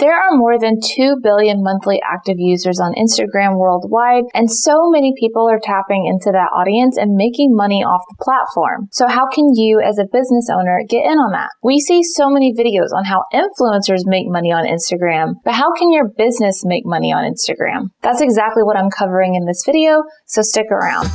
There are more than 2 billion monthly active users on Instagram worldwide, and so many people are tapping into that audience and making money off the platform. So how can you as a business owner get in on that? We see so many videos on how influencers make money on Instagram, but how can your business make money on Instagram? That's exactly what I'm covering in this video, so stick around.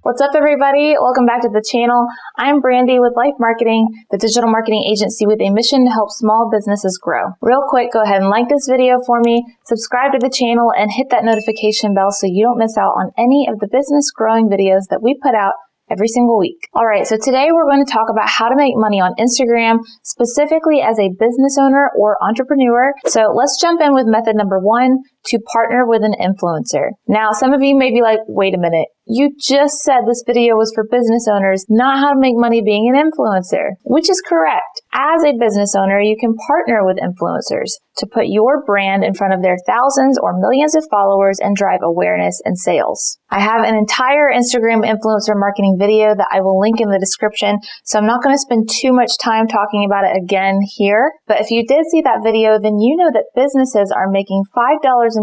What's up, everybody? Welcome back to the channel. I'm Brandy with LYFE Marketing, the digital marketing agency with a mission to help small businesses grow. Real quick, go ahead and like this video for me, subscribe to the channel, and hit that notification bell so you don't miss out on any of the business growing videos that we put out every single week. All right, so today we're going to talk about how to make money on Instagram, specifically as a business owner or entrepreneur. So let's jump in with method number 1, to partner with an influencer. Now, some of you may be like, wait a minute, you just said this video was for business owners, not how to make money being an influencer, which is correct. As a business owner, you can partner with influencers to put your brand in front of their thousands or millions of followers and drive awareness and sales. I have an entire Instagram influencer marketing video that I will link in the description, so I'm not going to spend too much time talking about it again here. But if you did see that video, then you know that businesses are making $5.20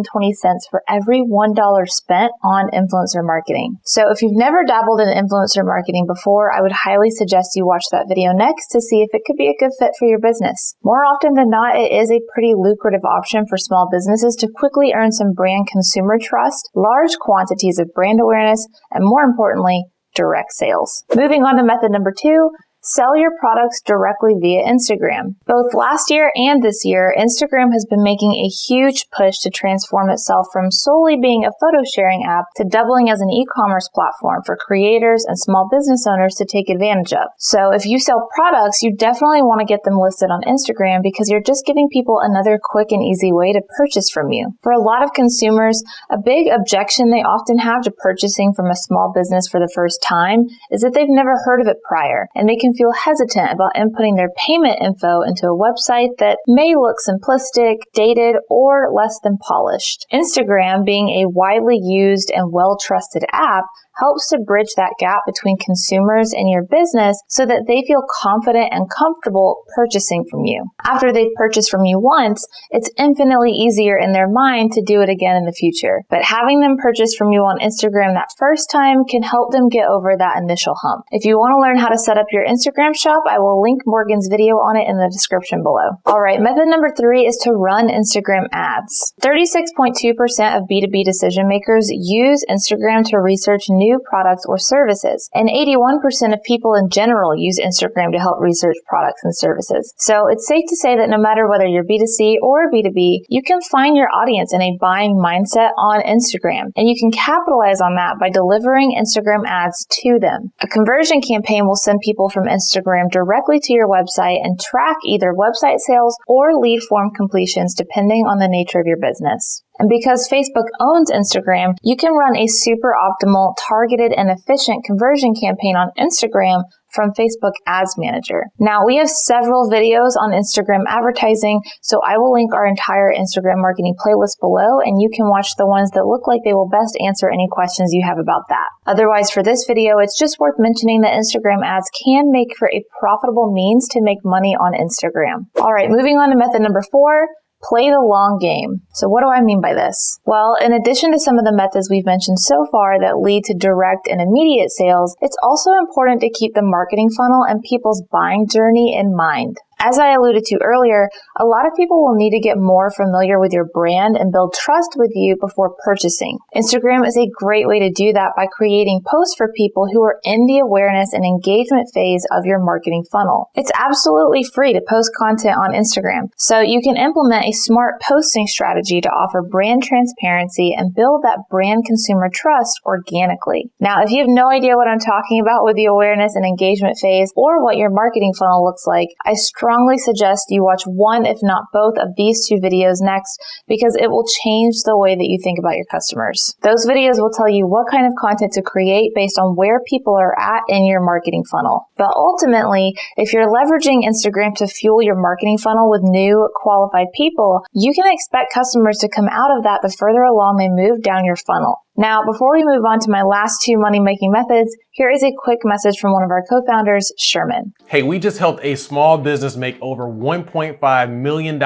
for every $1 spent on influencer marketing. So if you've never dabbled in influencer marketing before, I would highly suggest you watch that video next to see if it could be a good fit for your business. More often than not, it is a pretty lucrative option for small businesses to quickly earn some brand consumer trust, large quantities of brand awareness, and more importantly, direct sales. Moving on to method number 2, sell your products directly via Instagram. Both last year and this year, Instagram has been making a huge push to transform itself from solely being a photo sharing app to doubling as an e-commerce platform for creators and small business owners to take advantage of. So if you sell products, you definitely want to get them listed on Instagram because you're just giving people another quick and easy way to purchase from you. For a lot of consumers, a big objection they often have to purchasing from a small business for the first time is that they've never heard of it prior, and they can feel hesitant about inputting their payment info into a website that may look simplistic, dated, or less than polished. Instagram, being a widely used and well-trusted app, helps to bridge that gap between consumers and your business so that they feel confident and comfortable purchasing from you. After they've purchased from you once, it's infinitely easier in their mind to do it again in the future. But having them purchase from you on Instagram that first time can help them get over that initial hump. If you want to learn how to set up your Instagram shop, I will link Morgan's video on it in the description below. All right, method number 3 is to run Instagram ads. 36.2% of B2B decision makers use Instagram to research new products or services, and 81% of people in general use Instagram to help research products and services. So it's safe to say that no matter whether you're B2C or B2B, you can find your audience in a buying mindset on Instagram, and you can capitalize on that by delivering Instagram ads to them. A conversion campaign will send people from Instagram directly to your website and track either website sales or lead form completions depending on the nature of your business. And because Facebook owns Instagram, you can run a super optimal, targeted, and efficient conversion campaign on Instagram from Facebook Ads Manager. Now, we have several videos on Instagram advertising, so I will link our entire Instagram marketing playlist below, and you can watch the ones that look like they will best answer any questions you have about that. Otherwise, for this video, it's just worth mentioning that Instagram ads can make for a profitable means to make money on Instagram. All right, moving on to method number 4, play the long game. So what do I mean by this? Well, in addition to some of the methods we've mentioned so far that lead to direct and immediate sales, it's also important to keep the marketing funnel and people's buying journey in mind. As I alluded to earlier, a lot of people will need to get more familiar with your brand and build trust with you before purchasing. Instagram is a great way to do that by creating posts for people who are in the awareness and engagement phase of your marketing funnel. It's absolutely free to post content on Instagram, so you can implement a smart posting strategy to offer brand transparency and build that brand consumer trust organically. Now, if you have no idea what I'm talking about with the awareness and engagement phase or what your marketing funnel looks like, I strongly suggest you watch one, if not both, of these 2 videos next because it will change the way that you think about your customers. Those videos will tell you what kind of content to create based on where people are at in your marketing funnel. But ultimately, if you're leveraging Instagram to fuel your marketing funnel with new, qualified people, you can expect customers to come out of that the further along they move down your funnel. Now, before we move on to my last two money-making methods, here is a quick message from one of our co-founders, Sherman. Hey, we just helped a small business make over $1.5 million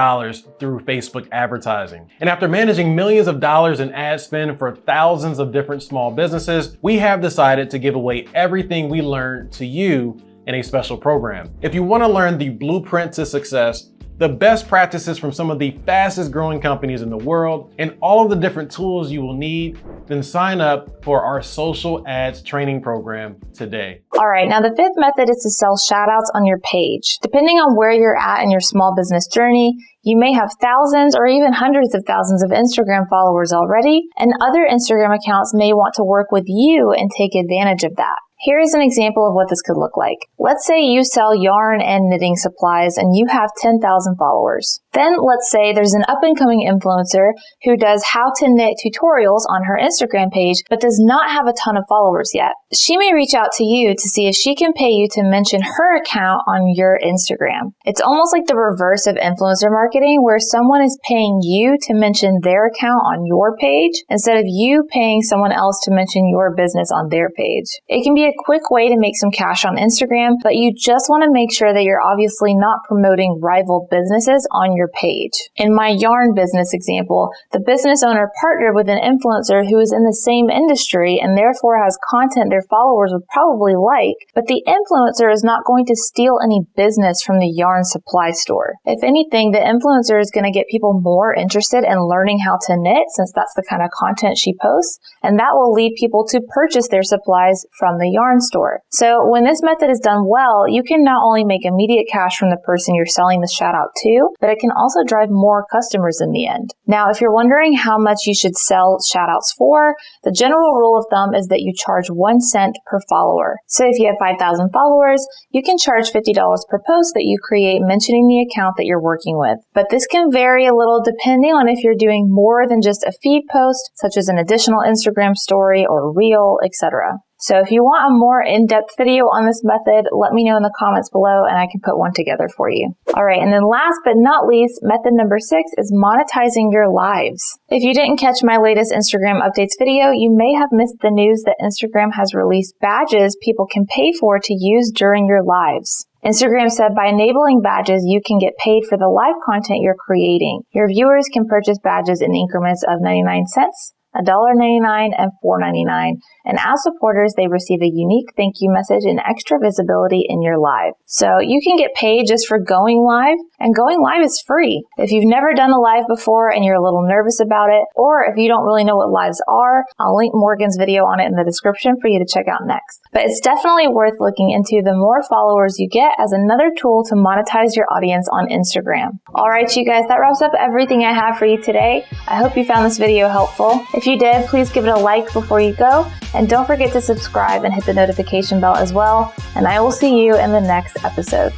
through Facebook advertising. And after managing millions of dollars in ad spend for thousands of different small businesses, we have decided to give away everything we learned to you in a special program. If you want to learn the blueprint to success, the best practices from some of the fastest growing companies in the world, and all of the different tools you will need, then sign up for our social ads training program today. All right, now the fifth method is to sell shoutouts on your page. Depending on where you're at in your small business journey, you may have thousands or even hundreds of thousands of Instagram followers already, and other Instagram accounts may want to work with you and take advantage of that. Here is an example of what this could look like. Let's say you sell yarn and knitting supplies and you have 10,000 followers. Then let's say there's an up-and-coming influencer who does how to knit tutorials on her Instagram page but does not have a ton of followers yet. She may reach out to you to see if she can pay you to mention her account on your Instagram. It's almost like the reverse of influencer marketing, where someone is paying you to mention their account on your page instead of you paying someone else to mention your business on their page. It can be a quick way to make some cash on Instagram, but you just want to make sure that you're obviously not promoting rival businesses on your page. In my yarn business example, the business owner partnered with an influencer who is in the same industry and therefore has content their followers would probably like, but the influencer is not going to steal any business from the yarn supply store. If anything, the influencer is going to get people more interested in learning how to knit, since that's the kind of content she posts, and that will lead people to purchase their supplies from the yarn store. So when this method is done well, you can not only make immediate cash from the person you're selling the shout out to, but it can also drive more customers in the end. Now, if you're wondering how much you should sell shout outs for, the general rule of thumb is that you charge 1 cent per follower. So if you have 5,000 followers, you can charge $50 per post that you create mentioning the account that you're working with. But this can vary a little depending on if you're doing more than just a feed post, such as an additional Instagram story or reel, etc. So if you want a more in-depth video on this method, let me know in the comments below and I can put one together for you. All right, and then last but not least, method number 6 is monetizing your lives. If you didn't catch my latest Instagram updates video, you may have missed the news that Instagram has released badges people can pay for to use during your lives. Instagram said by enabling badges, you can get paid for the live content you're creating. Your viewers can purchase badges in increments of 99 cents, $1.99, and $4.99. And as supporters, they receive a unique thank you message and extra visibility in your live. So you can get paid just for going live, and going live is free. If you've never done a live before and you're a little nervous about it, or if you don't really know what lives are, I'll link Morgan's video on it in the description for you to check out next. But it's definitely worth looking into the more followers you get as another tool to monetize your audience on Instagram. All right, you guys, that wraps up everything I have for you today. I hope you found this video helpful. If you did, please give it a like before you go, and don't forget to subscribe and hit the notification bell as well. And I will see you in the next episode.